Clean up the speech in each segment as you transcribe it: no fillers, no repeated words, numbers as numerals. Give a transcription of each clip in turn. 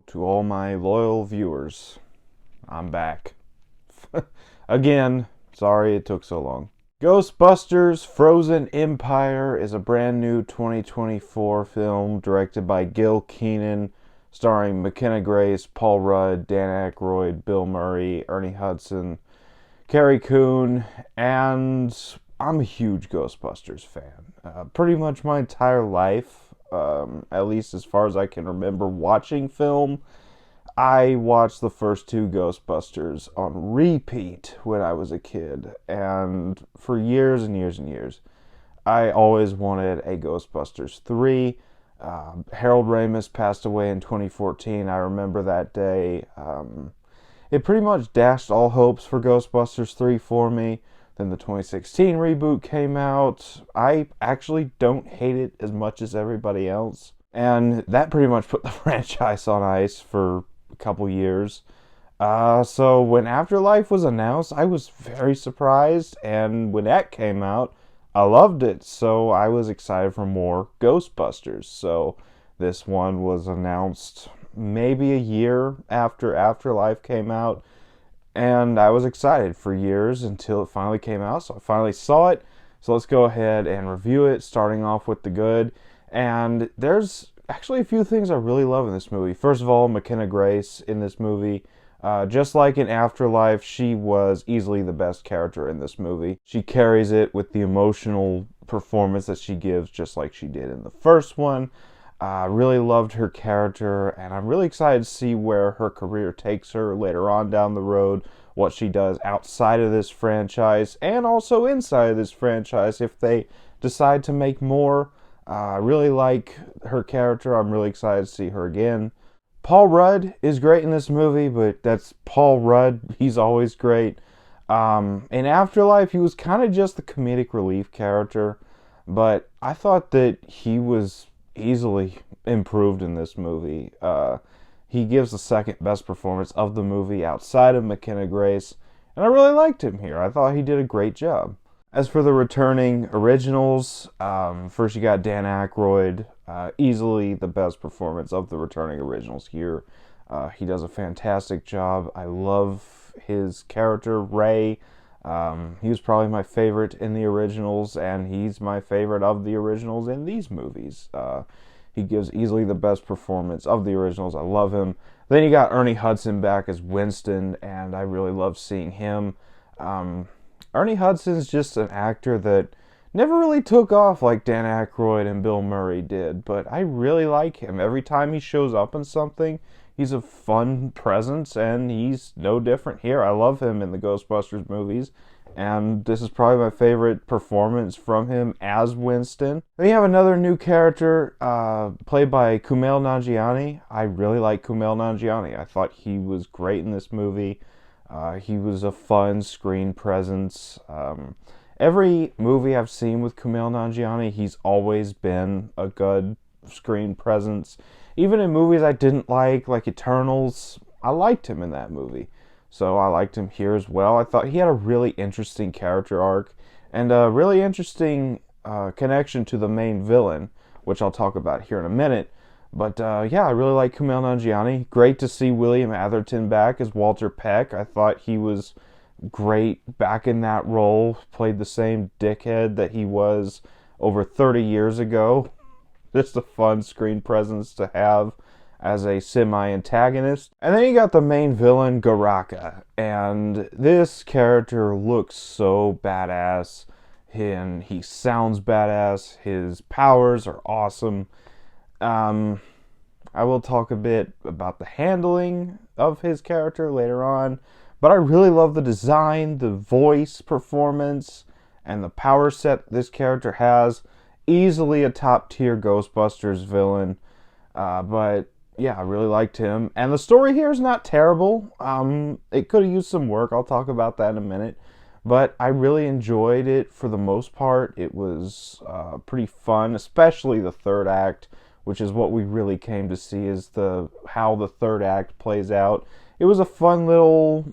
to all my loyal viewers. I'm back. Again, sorry it took so long. Ghostbusters Frozen Empire is a brand new 2024 film directed by Gil Kenan, starring McKenna Grace, Paul Rudd, Dan Aykroyd, Bill Murray, Ernie Hudson, Carrie Coon, and I'm a huge Ghostbusters fan. Pretty much my entire life, at least as far as I can remember watching film, I watched the first two Ghostbusters on repeat when I was a kid, and for years and years and years, I always wanted a Ghostbusters 3. Harold Ramis passed away in 2014. I remember that day. It pretty much dashed all hopes for Ghostbusters 3 for me. Then the 2016 reboot came out. I actually don't hate it as much as everybody else. And that pretty much put the franchise on ice for a couple years. So when Afterlife was announced, I was very surprised. And when that came out, I loved it. So I was excited for more Ghostbusters. So this one was announced maybe a year after Afterlife came out. And I was excited for years until it finally came out. So I finally saw it. So let's go ahead and review it, starting off with the good. And there's actually a few things I really love in this movie. First of all, McKenna Grace in this movie. Just like in Afterlife, she was easily the best character in this movie. She carries it with the emotional performance that she gives, just like she did in the first one. I really loved her character, and I'm really excited to see where her career takes her later on down the road, what she does outside of this franchise, and also inside of this franchise if they decide to make more. I really like her character. I'm really excited to see her again. Paul Rudd is great in this movie, but that's Paul Rudd. He's always great. In Afterlife, he was kind of just the comedic relief character, but I thought that he was easily improved in this movie. He gives the second best performance of the movie outside of McKenna Grace, and I really liked him here. I thought he did a great job. As for the returning originals, first you got Dan Aykroyd, easily the best performance of the returning originals here. He does a fantastic job. I love his character, Ray. He was probably my favorite in the originals, and he's my favorite of the originals in these movies. He gives easily the best performance of the originals. I love him. Then you got Ernie Hudson back as Winston, and I really love seeing him. Ernie Hudson's just an actor that never really took off like Dan Aykroyd and Bill Murray did, but I really like him. Every time he shows up in something, he's a fun presence, and he's no different here. I love him in the Ghostbusters movies, and this is probably my favorite performance from him as Winston. Then you have another new character played by Kumail Nanjiani. I really like Kumail Nanjiani. I thought he was great in this movie. He was a fun screen presence. Every movie I've seen with Kumail Nanjiani, he's always been a good screen presence. Even in movies I didn't like Eternals, I liked him in that movie. So I liked him here as well. I thought he had a really interesting character arc and a really interesting connection to the main villain, which I'll talk about here in a minute. But yeah, I really like Kumail Nanjiani. Great to see William Atherton back as Walter Peck. I thought he was great back in that role. Played the same dickhead that he was over 30 years ago. Just a fun screen presence to have as a semi-antagonist. And then you got the main villain, Garaka. And this character looks so badass. And he sounds badass. His powers are awesome. I will talk a bit about the handling of his character later on, but I really love the design, the voice performance, and the power set this character has. Easily a top tier Ghostbusters villain, but yeah, I really liked him. And the story here is not terrible. It could have used some work. I'll talk about that in a minute. But I really enjoyed it for the most part. It was pretty fun, especially the third act, which is what we really came to see, is how the third act plays out. It was a fun little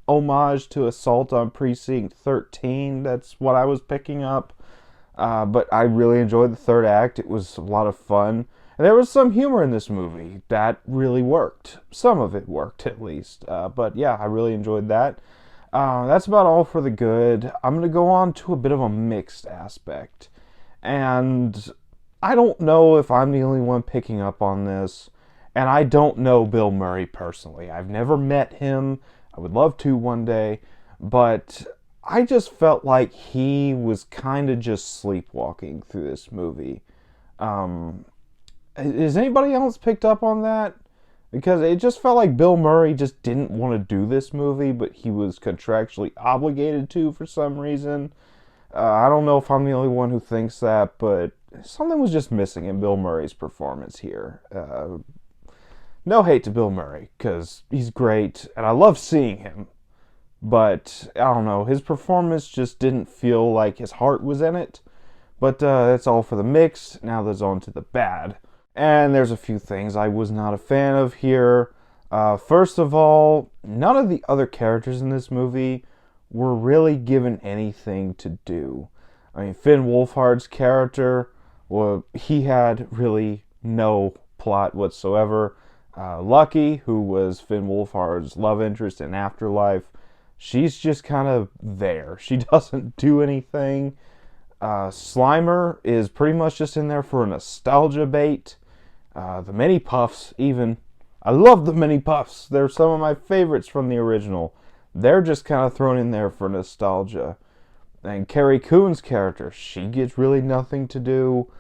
homage to Assault on Precinct 13. That's what I was picking up. But I really enjoyed the third act. It was a lot of fun. And there was some humor in this movie that really worked. Some of it worked, at least. But yeah, I really enjoyed that. That's about all for the good. I'm going to go on to a bit of a mixed aspect. And I don't know if I'm the only one picking up on this. And I don't know Bill Murray personally. I've never met him. I would love to one day. But I just felt like he was kind of just sleepwalking through this movie. Has anybody else picked up on that? Because it just felt like Bill Murray just didn't want to do this movie, but he was contractually obligated to for some reason. I don't know if I'm the only one who thinks that, but something was just missing in Bill Murray's performance here. No hate to Bill Murray, because he's great, and I love seeing him. But, I don't know, his performance just didn't feel like his heart was in it. But that's all for the mix. Now there's on to the bad. And there's a few things I was not a fan of here. First of all, none of the other characters in this movie were really given anything to do. I mean, Finn Wolfhard's character, well, he had really no plot whatsoever. Lucky, who was Finn Wolfhard's love interest in Afterlife, she's just kind of there. She doesn't do anything. Slimer is pretty much just in there for a nostalgia bait. The mini puffs, even. I love the mini puffs. They're some of my favorites from the original. They're just kind of thrown in there for nostalgia. And Carrie Coon's character, she gets really nothing to do.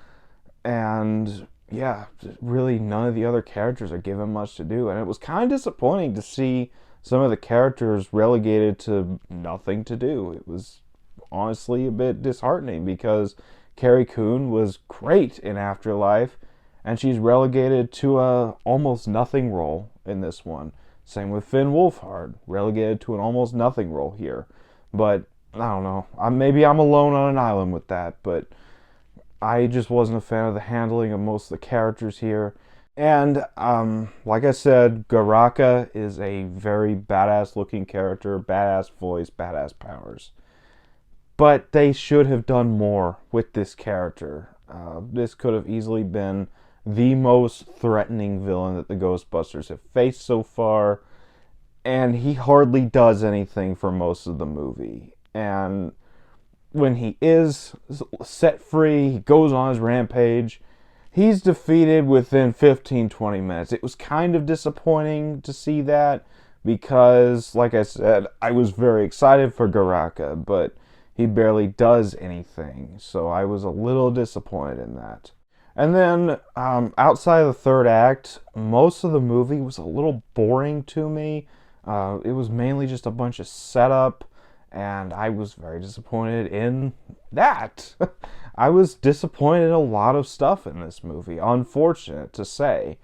And yeah, really none of the other characters are given much to do. And it was kind of disappointing to see some of the characters relegated to nothing to do. It was honestly a bit disheartening because Carrie Coon was great in Afterlife, and she's relegated to a almost nothing role in this one. Same with Finn Wolfhard, relegated to an almost nothing role here. But I don't know. Maybe I'm alone on an island with that, but I just wasn't a fan of the handling of most of the characters here. And like I said, Garaka is a very badass looking character, badass voice, badass powers. But they should have done more with this character. This could have easily been the most threatening villain that the Ghostbusters have faced so far, and he hardly does anything for most of the movie. And when he is set free, he goes on his rampage, he's defeated within 15-20 minutes. It was kind of disappointing to see that because, like I said, I was very excited for Garaka, but he barely does anything, so I was a little disappointed in that. And then, outside of the third act, most of the movie was a little boring to me. It was mainly just a bunch of setup, and I was very disappointed in that. I was disappointed in a lot of stuff in this movie, unfortunate to say.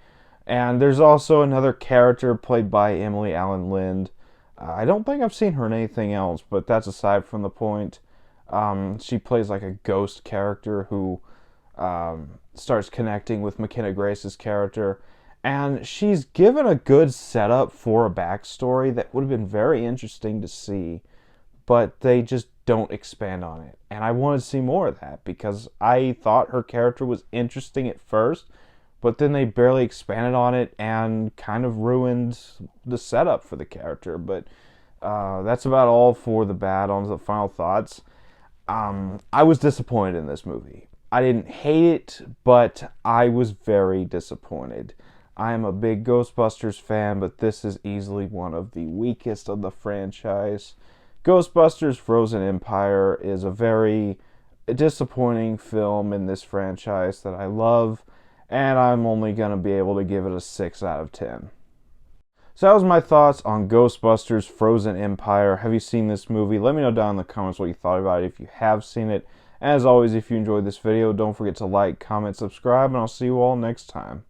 And there's also another character played by Emily Allen Lind. I don't think I've seen her in anything else, but that's aside from the point. She plays like a ghost character who starts connecting with McKenna Grace's character, and she's given a good setup for a backstory that would have been very interesting to see, but they just don't expand on it. And I wanted to see more of that because I thought her character was interesting at first, but then they barely expanded on it and kind of ruined the setup for the character. But that's about all for the bad. On to the final thoughts. I was disappointed in this movie. I didn't hate it, but I was very disappointed. I am a big Ghostbusters fan, but this is easily one of the weakest of the franchise. Ghostbusters Frozen Empire is a very disappointing film in this franchise that I love, and I'm only going to be able to give it a 6 out of 10. So that was my thoughts on Ghostbusters Frozen Empire. Have you seen this movie? Let me know down in the comments what you thought about it if you have seen it. As always, if you enjoyed this video, don't forget to like, comment, subscribe, and I'll see you all next time.